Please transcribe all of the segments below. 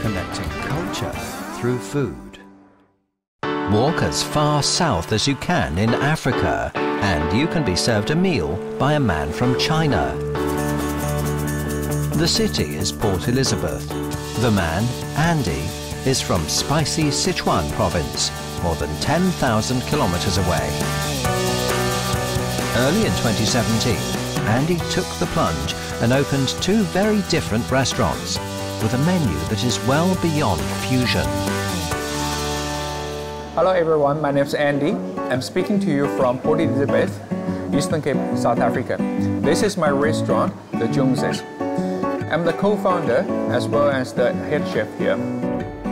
connecting culture through food. Walk as far south as you can in Africa, and you can be served a meal by a man from China. The city is Port Elizabeth. The man, Andy, is from spicy Sichuan province, more than 10,000 kilometers away. Early in 2017, Andy took the plunge and opened two very different restaurants with a menu that is well beyond fusion. Hello everyone, my name is Andy. I'm speaking to you from Port Elizabeth, Eastern Cape, South Africa. This is my restaurant, the Joneses. I'm the co-founder as well as the head chef here.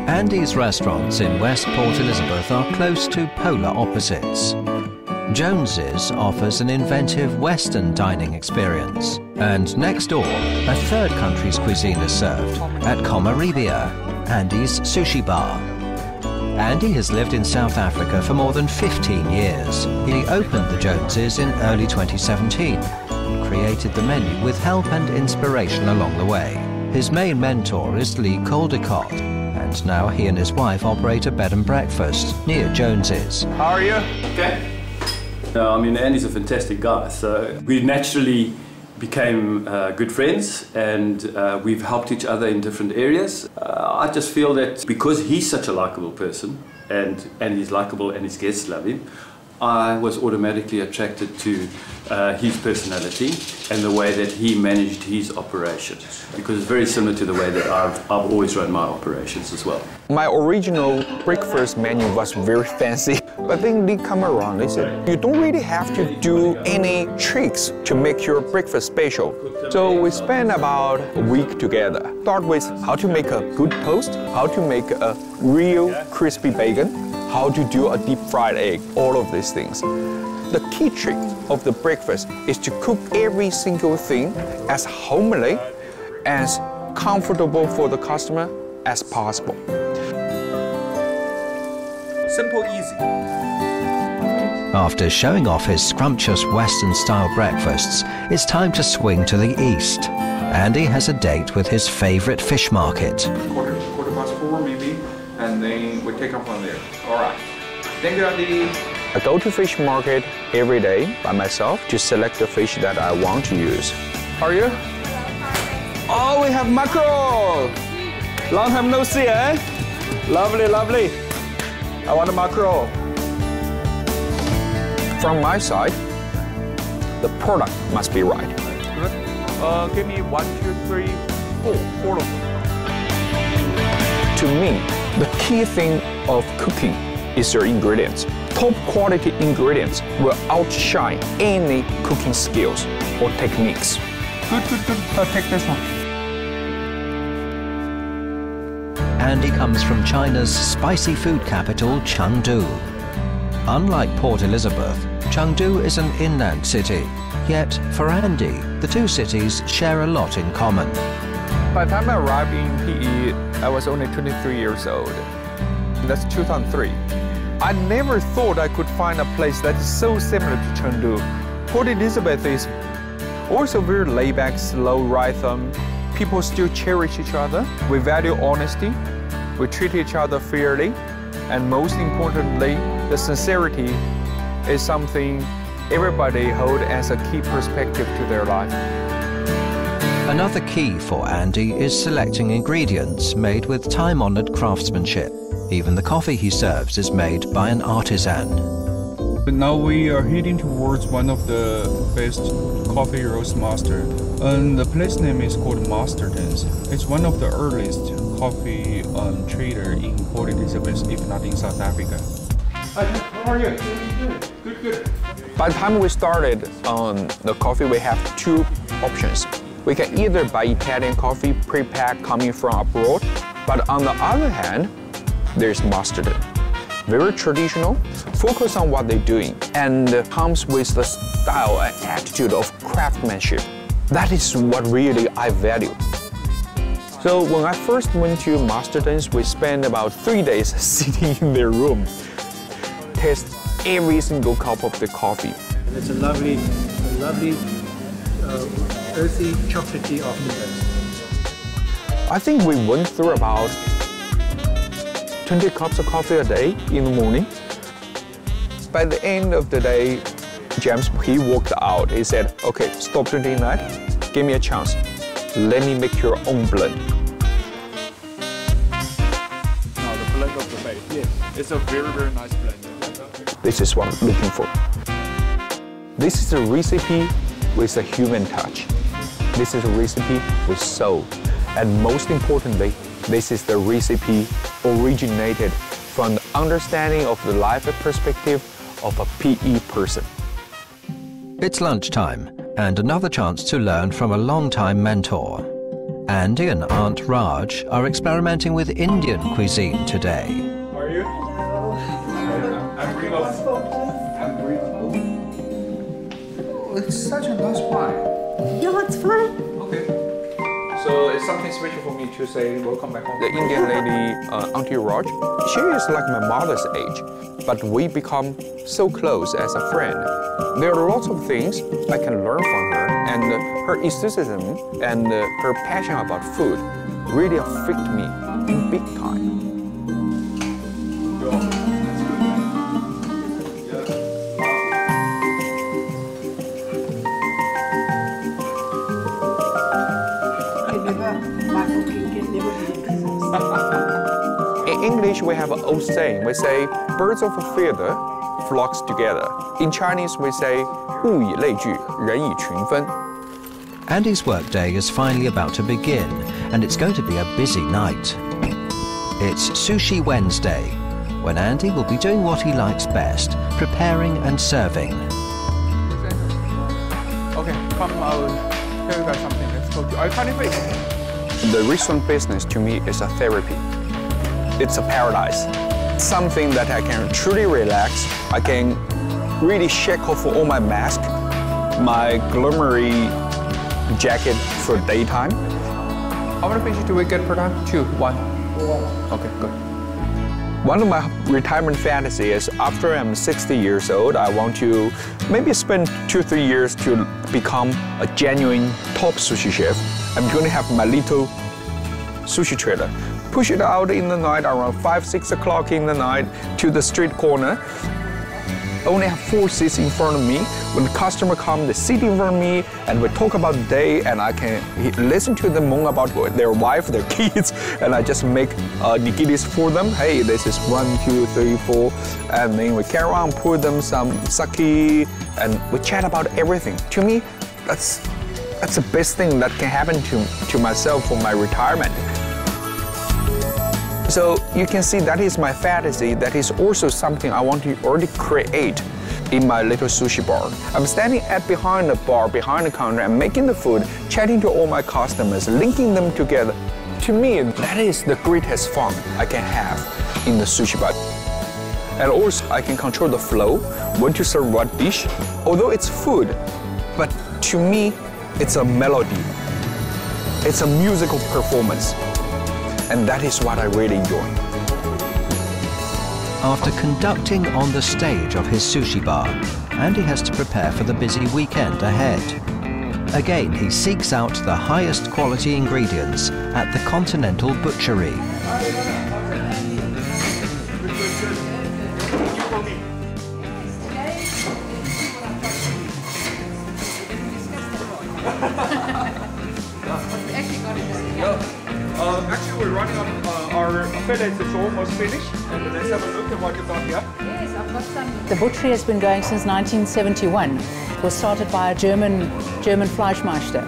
Andy's restaurants in West Port Elizabeth are close to polar opposites. Jones's offers an inventive Western dining experience, and next door, a third country's cuisine is served at Comaribia, Andy's sushi bar. Andy has lived in South Africa for more than 15 years. He opened the Joneses in early 2017 and created the menu with help and inspiration along the way. His main mentor is Lee Caldecott, and now he and his wife operate a bed and breakfast near Jones's. How are you? Okay. I mean, Andy's a fantastic guy, so we naturally became good friends, and we've helped each other in different areas. I just feel that because he's such a likable person, and he's likable and his guests love him, I was automatically attracted to his personality and the way that he managed his operations, because it's very similar to the way that I've always run my operations as well. My original breakfast menu was very fancy, but then they come around, they said, you don't really have to do any tricks to make your breakfast special. So we spent about a week together. Start with how to make a good toast, how to make a real crispy bacon, how to do a deep fried egg, all of these things. The key trick of the breakfast is to cook every single thing as homely, as comfortable for the customer as possible. Simple, easy. After showing off his scrumptious Western-style breakfasts, it's time to swing to the east. Andy has a date with his favorite fish market. Quarter past 4 maybe, and then we take off from there. All right. Thank you, Andy. I go to fish market every day by myself to select the fish that I want to use. How are you? Oh, we have mackerel! Long time no see, eh? Lovely, lovely. I want a mackerel. From my side, the product must be right. Good. Give me 1, 2, 3, 4 of them. To me, the key thing of cooking is your ingredients. Top quality ingredients will outshine any cooking skills or techniques. Good, good, good. I'll take this one. Andy comes from China's spicy food capital, Chengdu. Unlike Port Elizabeth, Chengdu is an inland city. Yet, for Andy, the two cities share a lot in common. By the time I arrived in PE, I was only 23 years old. That's 2003. I never thought I could find a place that is so similar to Chengdu. Port Elizabeth is also very laid-back, slow rhythm. People still cherish each other. We value honesty. We treat each other fairly. And most importantly, the sincerity is something everybody holds as a key perspective to their life. Another key for Andy is selecting ingredients made with time-honored craftsmanship. Even the coffee he serves is made by an artisan. But now we are heading towards one of the best coffee roast master, and the place name is called Masterton's. It's one of the earliest coffee trader in Port Elizabeth, if not in South Africa. Hi, how are you? Good, good. By the time we started on the coffee, we have two options. We can either buy Italian coffee pre-packed coming from abroad, but on the other hand, there's Masterton. Very traditional, focus on what they're doing, and comes with the style and attitude of craftsmanship. That is what really I value. So when I first went to Masterton's, we spent about 3 days sitting in their room, test every single cup of the coffee. It's a lovely earthy, chocolatey aftertaste. I think we went through about 20 cups of coffee a day in the morning. By the end of the day, James, he walked out. He said, okay, stop drinking that. Give me a chance. Let me make your own blend. Now the blend of the base. Yes, it's a very, very nice blend. This is what I'm looking for. This is a recipe with a human touch. This is a recipe with soul. And most importantly, this is the recipe originated from the understanding of the life perspective of a PE person. It's lunchtime and another chance to learn from a long-time mentor. Andy and Aunt Raj are experimenting with Indian cuisine today. How are you? Oh, it's such a nice wine. Yeah, it's fine. Okay. So it's something special for me to say welcome back home. The Indian lady, Auntie Raj, she is like my mother's age, but we become so close as a friend. There are lots of things I can learn from her, and her enthusiasm and her passion about food really affect me in big time. In English, we have an old saying. We say, birds of a feather flocks together. In Chinese, we say, 物以类聚，人以群分. Andy's workday is finally about to begin, and it's going to be a busy night. It's Sushi Wednesday, when Andy will be doing what he likes best, preparing and serving. Okay, come, I'll tell you guys something. Let's go to our funny place. The restaurant business to me is a therapy. It's a paradise. Something that I can truly relax. I can really shake off all my mask, my glamoury jacket for daytime. How many pages do we get per time? 2, 1. Okay, good. One of my retirement fantasies is after I'm 60 years old, I want to maybe spend 2-3 years to become a genuine top sushi chef. I'm going to have my little sushi trailer. Push it out in the night around 5-6 o'clock in the night to the street corner. I only have 4 seats in front of me. When the customer comes, they sit in front of me and we talk about the day, and I can listen to them moan about their wife, their kids, and I just make nigiris for them. Hey, this is 1, 2, 3, 4, and then we carry on, pour them some sake, and we chat about everything. To me, that's the best thing that can happen to myself for my retirement. So you can see that is my fantasy. That is also something I want to already create in my little sushi bar. I'm standing behind the bar, behind the counter, and making the food, chatting to all my customers, linking them together. To me, that is the greatest fun I can have in the sushi bar. And also, I can control the flow, when to serve what dish. Although it's food, but to me, it's a melody. It's a musical performance. And that is what I really enjoy. After conducting on the stage of his sushi bar, Andy has to prepare for the busy weekend ahead. Again, he seeks out the highest quality ingredients at the Continental Butchery. Actually, we're running on our fillets is almost finished. Let's have a look at what you got here. Yes, I've got some. The butchery has been going since 1971. It was started by a German Fleischmeister,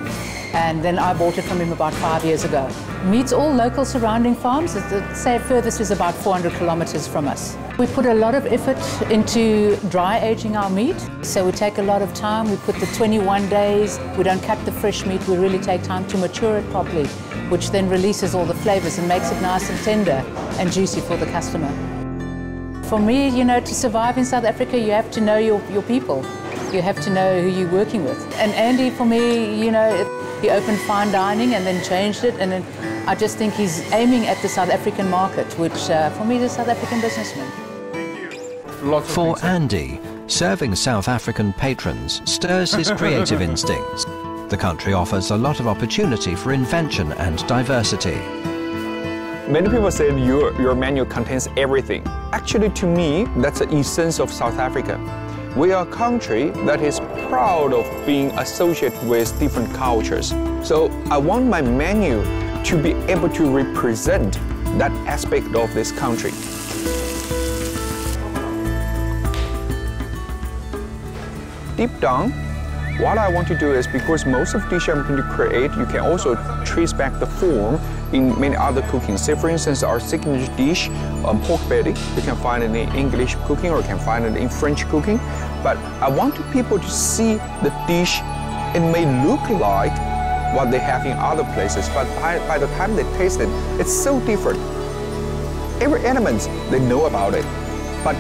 and then I bought it from him about 5 years ago. Meets all local surrounding farms. The say furthest is about 400 kilometers from us. We put a lot of effort into dry aging our meat, so we take a lot of time. We put the 21 days. We don't cut the fresh meat. We really take time to mature it properly, which then releases all the flavors and makes it nice and tender and juicy for the customer. For me, you know, to survive in South Africa, you have to know your people. You have to know who you're working with. And Andy, for me, you know, he opened fine dining and then changed it, and then I just think he's aiming at the South African market, which for me is a South African businessman. For Andy, serving South African patrons stirs his creative instincts. The country offers a lot of opportunity for invention and diversity. Many people say your menu contains everything. Actually, to me, that's the essence of South Africa. We are a country that is proud of being associated with different cultures. So I want my menu to be able to represent that aspect of this country. Deep down, what I want to do is, because most of the dishes I'm going to create, you can also trace back the form in many other cooking. Say, for instance, our signature dish, pork belly, you can find it in English cooking or you can find it in French cooking. But I want people to see the dish. It may look like what they have in other places, but by the time they taste it, it's so different. Every element, they know about it, but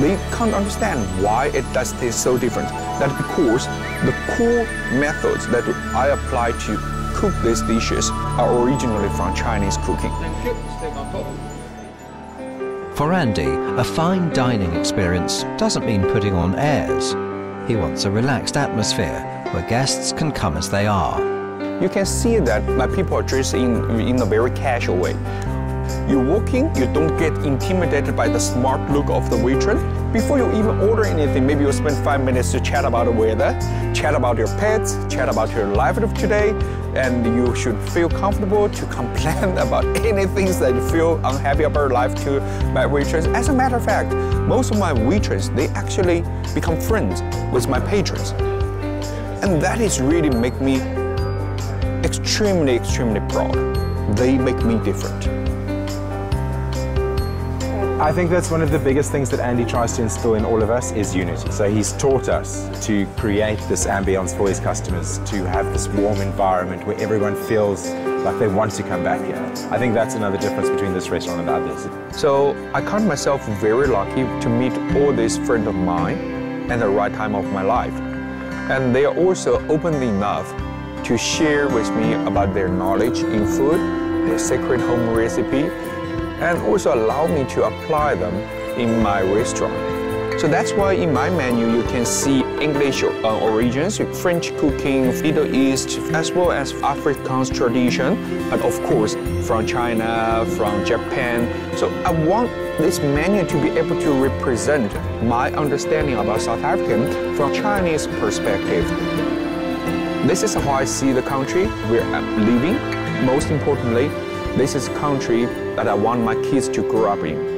they can't understand why it does taste so different. That's because the core methods that I apply to cook these dishes are originally from Chinese cooking. For Andy, a fine dining experience doesn't mean putting on airs. He wants a relaxed atmosphere where guests can come as they are. You can see that my people are dressed in a very casual way. You walk in, you don't get intimidated by the smart look of the waitress. Before you even order anything, maybe you spend 5 minutes to chat about the weather, chat about your pets, chat about your life of today, and you should feel comfortable to complain about anything that you feel unhappy about life to my waitress. As a matter of fact, most of my waitresses, they actually become friends with my patrons. And that is really make me extremely, extremely proud. They make me different. I think that's one of the biggest things that Andy tries to instill in all of us is unity. So he's taught us to create this ambience for his customers, to have this warm environment where everyone feels like they want to come back here. I think that's another difference between this restaurant and others. So I count myself very lucky to meet all these friends of mine at the right time of my life. And they are also open enough to share with me about their knowledge in food, their secret home recipe, and also allow me to apply them in my restaurant. So that's why in my menu you can see English origins, French cooking, Middle East, as well as African tradition, but of course from China, from Japan. So I want this menu to be able to represent my understanding about South African from Chinese perspective. This is how I see the country where I'm living. Most importantly, this is a country that I want my kids to grow up in.